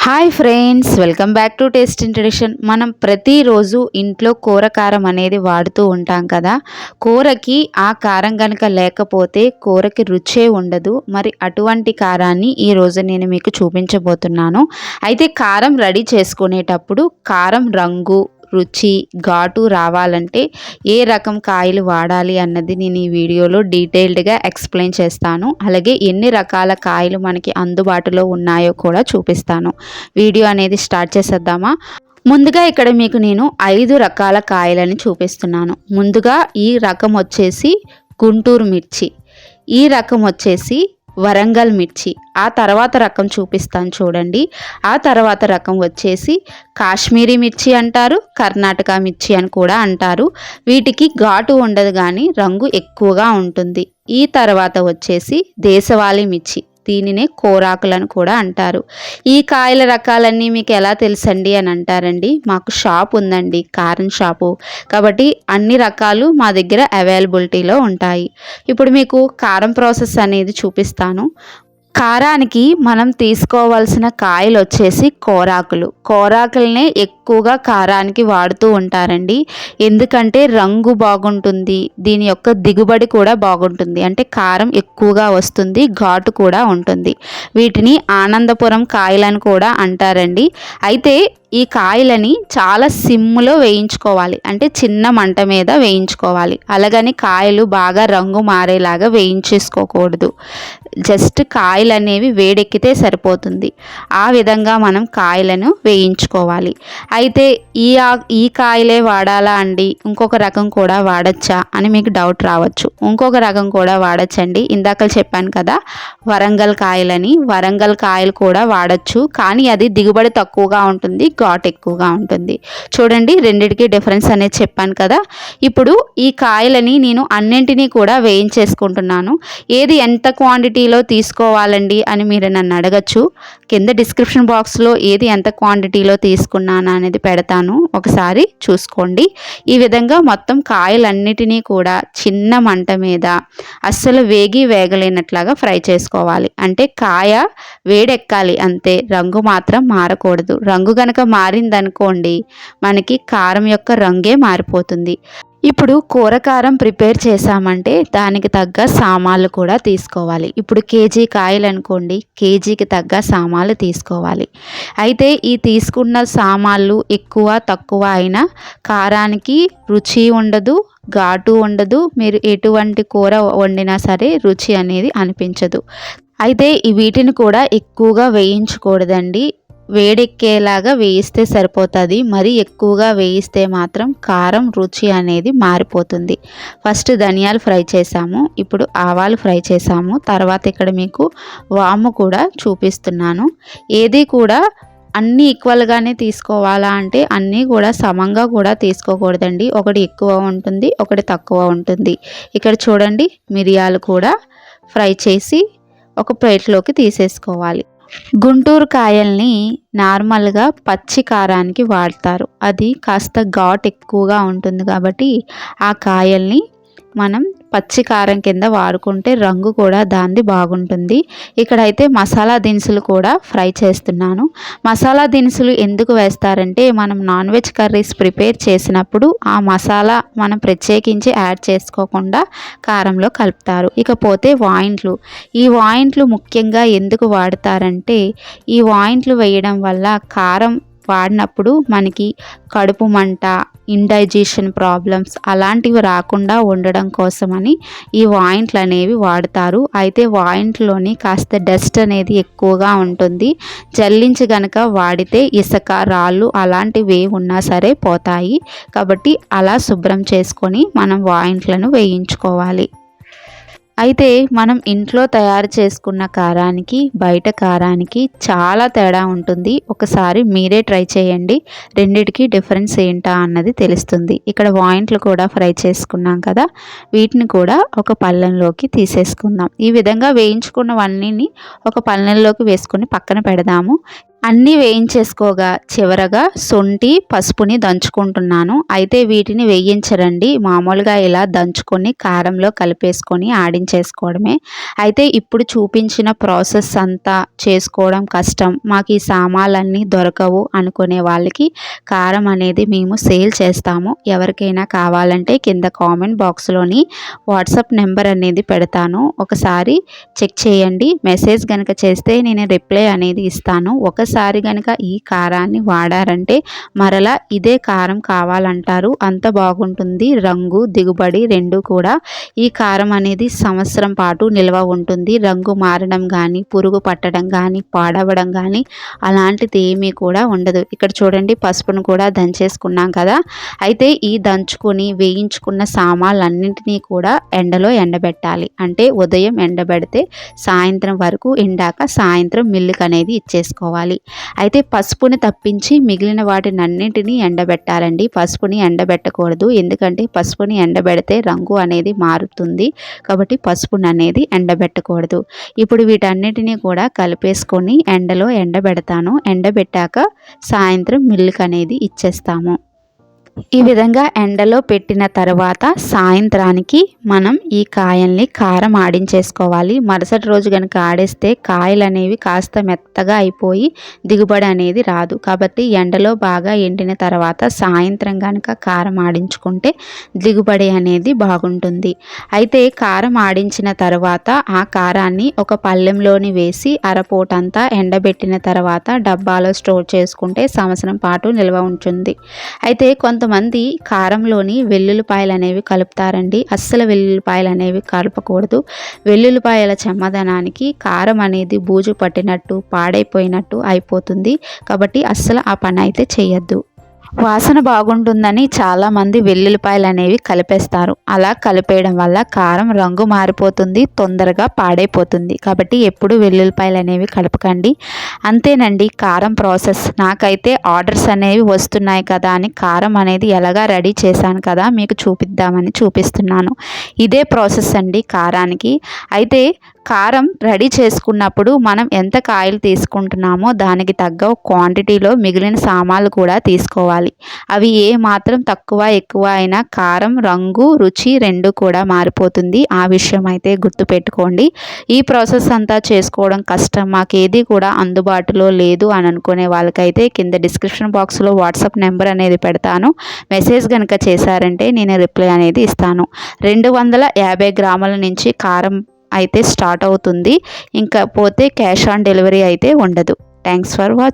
Hi friends, welcome back to taste in tradition. మనం ప్రతిరోజు ఇంట్లో కూర కారం అనేది వాడుతూ ఉంటాం కదా. కూరకి ఆ కారం కనుక లేకపోతే కూరకి రుచే ఉండదు. మరి అటువంటి కారాన్ని ఈరోజు నేను మీకు చూపించబోతున్నాను. అయితే కారం రెడీ చేసుకునేటప్పుడు కారం రంగు, రుచి, ఘాటు రావాలంటే ఏ రకం కాయలు వాడాలి అన్నది నేను ఈ వీడియోలో డీటెయిల్డ్గా ఎక్స్ప్లెయిన్ చేస్తాను. అలాగే ఎన్ని రకాల కాయలు మనకి అందుబాటులో ఉన్నాయో కూడా చూపిస్తాను. వీడియో అనేది స్టార్ట్ చేసేద్దామా? ముందుగా ఇక్కడ మీకు నేను 5 రకాల కాయలని చూపిస్తున్నాను. ముందుగా ఈ రకం వచ్చేసి గుంటూరు మిర్చి, ఈ రకం వచ్చేసి వరంగల్ మిర్చి, ఆ తర్వాత రకం చూపిస్తాను చూడండి. ఆ తర్వాత రకం వచ్చేసి కాశ్మీరీ మిర్చి అంటారు, కర్ణాటక మిర్చి అని కూడా అంటారు. వీటికి ఘాటు ఉండదు కానీ రంగు ఎక్కువగా ఉంటుంది. ఈ తర్వాత వచ్చేసి దేశవాళీ మిర్చి, దీనినే కోరాకులను కూడా అంటారు. ఈ కాయల రకాలన్నీ మీకు ఎలా తెలుసండి అని అంటారండి. మాకు షాప్ ఉందండి, కారం షాపు, కాబట్టి అన్ని రకాలు మా దగ్గర అవైలబిలిటీలో ఉంటాయి. ఇప్పుడు మీకు కారం ప్రాసెస్ అనేది చూపిస్తాను. కారానికి మనం తీసుకోవాల్సిన కాయలు వచ్చేసి కోరాకులనే ఎక్కువగా కారానికి వాడుతూ ఉంటారండి. ఎందుకంటే రంగు బాగుంటుంది, దీని యొక్క దిగుబడి కూడా బాగుంటుంది, అంటే కారం ఎక్కువగా వస్తుంది, ఘాటు కూడా ఉంటుంది. వీటిని ఆనందపురం కాయలని కూడా అంటారండి. అయితే ఈ కాయలని చాలా సిమ్లో వేయించుకోవాలి, అంటే చిన్న మంట మీద వేయించుకోవాలి. అలాగని కాయలు బాగా రంగు మారేలాగా వేయించేసుకోకూడదు. జస్ట్ కాయలు అనేవి వేడెక్కితే సరిపోతుంది. ఆ విధంగా మనం కాయలను వేయించుకోవాలి. అయితే ఈ కాయలే వాడాలా అండి, ఇంకొక రకం కూడా వాడచ్చా అని మీకు డౌట్ రావచ్చు. ఇంకొక రకం కూడా వాడచ్చండి. ఇందాక చెప్పాను కదా వరంగల్ కాయలని, వరంగల్ కాయలు కూడా వాడచ్చు, కానీ అది దిగుబడి తక్కువగా ఉంటుంది, ఘాట్ ఎక్కువగా ఉంటుంది. చూడండి, రెండిటికి డిఫరెన్స్ అనేది చెప్పాను కదా. ఇప్పుడు ఈ కాయలని నేను అన్నింటినీ కూడా వేయించేసుకుంటున్నాను. ఏది ఎంత క్వాంటిటీలో తీసుకోవాలండి అని మీరు నన్ను అడగచ్చు. కింద డిస్క్రిప్షన్ బాక్స్లో ఏది ఎంత క్వాంటిటీలో తీసుకున్నాను అనేది పెడతాను, ఒకసారి చూసుకోండి. ఈ విధంగా మొత్తం కాయలన్నిటినీ కూడా చిన్న మంట మీద అస్సలు వేగలేనట్లాగా ఫ్రై చేసుకోవాలి. అంటే కాయ వేడెక్కాలి అంతే, రంగు మాత్రం మారకూడదు. రంగు కనుక మారిందనుకోండి మనకి కారం యొక్క రంగే మారిపోతుంది. ఇప్పుడు కూర కారం ప్రిపేర్ చేసామంటే దానికి తగ్గ సామాన్లు కూడా తీసుకోవాలి. ఇప్పుడు కేజీ కాయలు అనుకోండి, కేజీకి తగ్గ సామాన్లు తీసుకోవాలి. అయితే ఈ తీసుకున్న సామాన్లు ఎక్కువ తక్కువ అయినా కారానికి రుచి ఉండదు, ఘాటు ఉండదు. మీరు ఎటువంటి కూర వండినా సరే రుచి అనేది అనిపించదు. అయితే వీటిని కూడా ఎక్కువగా వేయించకూడదండి, వేడెక్కేలాగా వేయిస్తే సరిపోతుంది. మరి ఎక్కువగా వేయిస్తే మాత్రం కారం రుచి అనేది మారిపోతుంది. ఫస్ట్ ధనియాలు ఫ్రై చేసాము, ఇప్పుడు ఆవాలు ఫ్రై చేసాము, తర్వాత ఇక్కడ మీకు వాము కూడా చూపిస్తున్నాను. ఏది కూడా అన్నీ ఈక్వల్గానే తీసుకోవాలా అంటే అన్నీ కూడా సమంగా కూడా తీసుకోకూడదండి. ఒకటి ఎక్కువ ఉంటుంది, ఒకటి తక్కువ ఉంటుంది. ఇక్కడ చూడండి, మిరియాలు కూడా ఫ్రై చేసి ఒక ప్లేట్లోకి తీసేసుకోవాలి. గుంటూరు కాయల్ని నార్మల్గా పచ్చి కారానికి వాడతారు. అది కాస్త ఘాట్ ఎక్కువగా ఉంటుంది కాబట్టి ఆ కాయల్ని మనం పచ్చి కారం కింద వాడుకుంటే రంగు కూడా దాన్ని బాగుంటుంది. ఇక్కడైతే మసాలా దినుసులు కూడా ఫ్రై చేస్తున్నాను. మసాలా దినుసులు ఎందుకు వేస్తారంటే మనం నాన్ వెజ్ కర్రీస్ ప్రిపేర్ చేసినప్పుడు ఆ మసాలా మనం ప్రత్యేకించి యాడ్ చేసుకోకుండా కారంలో కలుపుతారు. ఇకపోతే వాయింట్లు, ఈ వాయింట్లు ముఖ్యంగా ఎందుకు వాడతారంటే ఈ వాయింట్లు వేయడం వల్ల కారం వాడినప్పుడు మనకి కడుపు మంట, ఇండైజెషన్ ప్రాబ్లమ్స్ అలాంటివి రాకుండా ఉండడం కోసమని ఈ వాయింట్లు అనేవి వాడతారు. అయితే వాయింట్లోని కాస్త డస్ట్ అనేది ఎక్కువగా ఉంటుంది. జల్లించి గనక వాడితే ఇసుక, రాళ్ళు అలాంటివి ఉన్నా సరే పోతాయి. కాబట్టి అలా శుభ్రం చేసుకొని మనం వాయింట్లను వేయించుకోవాలి. అయితే మనం ఇంట్లో తయారు చేసుకున్న కారానికి బయట కారానికి చాలా తేడా ఉంటుంది. ఒకసారి మీరే ట్రై చేయండి, రెండిటికి డిఫరెన్స్ ఏంటా అన్నది తెలుస్తుంది. ఇక్కడ వాయింట్లు కూడా ఫ్రై చేసుకున్నాం కదా, వీటిని కూడా ఒక పళ్ళెంలోకి తీసేసుకుందాం. ఈ విధంగా వేయించుకున్నవన్నీ ఒక పళ్ళెంలోకి వేసుకొని పక్కన పెడదాము. అన్నీ వేయించేసుకోగా చివరగా శొంఠి, పసుపుని దంచుకుంటున్నాను. అయితే వీటిని వేయించరండి. మామూలుగా ఇలా దంచుకొని కారంలో కలిపేసుకొని ఆడించేసుకోవడమే. అయితే ఇప్పుడు చూపించిన ప్రాసెస్ అంతా చేసుకోవడం కష్టం. మాకు ఈ సామాన్లన్నీ దొరకవు అనుకునే వాళ్ళకి కారం అనేది మేము సేల్ చేస్తాము. ఎవరికైనా కావాలంటే కింద కామెంట్ బాక్స్‌లోని వాట్సాప్ నెంబర్ అనేది పెడతాను. ఒకసారి చెక్ చేయండి. మెసేజ్ గనుక చేస్తే నేను రిప్లై అనేది ఇస్తాను. ఒకసారి గనుక ఈ కారాన్ని వాడారంటే మరలా ఇదే కారం కావాలంటారు. అంత బాగుంటుంది. రంగు, దిగుబడి 2 కూడా. ఈ కారం అనేది సంవత్సరం పాటు నిల్వ ఉంటుంది. రంగు మారడం కానీ, పురుగు పట్టడం కానీ, పాడవడం కానీ అలాంటిది ఏమీ కూడా ఉండదు. ఇక్కడ చూడండి పసుపును కూడా దంచేసుకున్నాం కదా. అయితే ఈ దంచుకొని వేయించుకున్న సామాన్లన్నింటినీ కూడా ఎండలో ఎండబెట్టాలి. అంటే ఉదయం ఎండబెడితే సాయంత్రం వరకు ఎండాక సాయంత్రం మిల్లుకి అనేది ఇచ్చేసుకోవాలి. అయితే పసుపుని తప్పించి మిగిలిన వాటినన్నింటినీ ఎండబెట్టాలండి. పసుపుని ఎండబెట్టకూడదు. ఎందుకంటే పసుపుని ఎండబెడితే రంగు అనేది మారుతుంది. కాబట్టి పసుపుని అనేది ఎండబెట్టకూడదు. ఇప్పుడు వీటన్నిటిని కూడా కలిపేసుకొని ఎండలో ఎండబెడతాను. ఎండబెట్టాక సాయంత్రం మిల్లుకి అనేది ఇచ్చేస్తాము. ఈ విధంగా ఎండలో పెట్టిన తర్వాత సాయంత్రానికి మనం ఈ కాయల్ని కారం ఆడించేసుకోవాలి. మరుసటి రోజు కనుక ఆడేస్తే కాయలు అనేవి కాస్త మెత్తగా అయిపోయి దిగుబడి అనేది రాదు. కాబట్టి ఎండలో బాగా ఎండిన తర్వాత సాయంత్రం కనుక కారం ఆడించుకుంటే దిగుబడి అనేది బాగుంటుంది. అయితే కారం ఆడించిన తర్వాత ఆ కారాన్ని ఒక పళ్ళెంలోని వేసి అరపూటంతా ఎండబెట్టిన తర్వాత డబ్బాలో స్టోర్ చేసుకుంటే సంవత్సరం పాటు నిల్వ ఉంటుంది. అయితే కొంతమంది కారంలోని వెల్లుల్లిపాయలు అనేవి కలుపుతారండి. అస్సలు వెల్లుల్లిపాయలు అనేవి కలపకూడదు. వెల్లుల్లిపాయల చెమ్మదనానికి కారం అనేది బూజు పట్టినట్టు, పాడైపోయినట్టు అయిపోతుంది. కాబట్టి అస్సలు ఆ పని అయితే చేయొద్దు. వాసన బాగుంటుందని చాలామంది వెల్లుల్లిపాయలు అనేవి కలిపేస్తారు. అలా కలిపేయడం వల్ల కారం రంగు మారిపోతుంది, తొందరగా పాడైపోతుంది. కాబట్టి ఎప్పుడు వెల్లుల్లిపాయలు అనేవి కలపకండి. అంతేనండి కారం ప్రాసెస్. నాకైతే ఆర్డర్స్ అనేవి వస్తున్నాయి కదా అని కారం అనేది ఎలాగా రెడీ చేశాను కదా మీకు చూపిద్దామని చూపిస్తున్నాను. ఇదే ప్రాసెస్ అండి కారానికి. అయితే కారం రెడీ చేసుకున్నప్పుడు మనం ఎంత కాయలు తీసుకుంటున్నామో దానికి తగ్గ క్వాంటిటీలో మిగిలిన సామాన్లు కూడా తీసుకోవాలి. అవి ఏ మాత్రం తక్కువ ఎక్కువ అయినా కారం రంగు, రుచి 2 కూడా మారిపోతుంది. ఆ విషయం అయితే గుర్తుపెట్టుకోండి. ఈ ప్రాసెస్ అంతా చేసుకోవడం కష్టం, మాకేది కూడా అందుబాటులో లేదు అని అనుకునే వాళ్ళకైతే కింద డిస్క్రిప్షన్ బాక్స్లో వాట్సాప్ నెంబర్ అనేది పెడతాను. మెసేజ్ కనుక చేశారంటే నేను రిప్లై అనేది ఇస్తాను. 250 గ్రాముల నుంచి కారం అయితే స్టార్ట్ అవుతుంది. ఇంకా పోతే క్యాష్ ఆన్ డెలివరీ అయితే ఉండదు. Thanks for watching.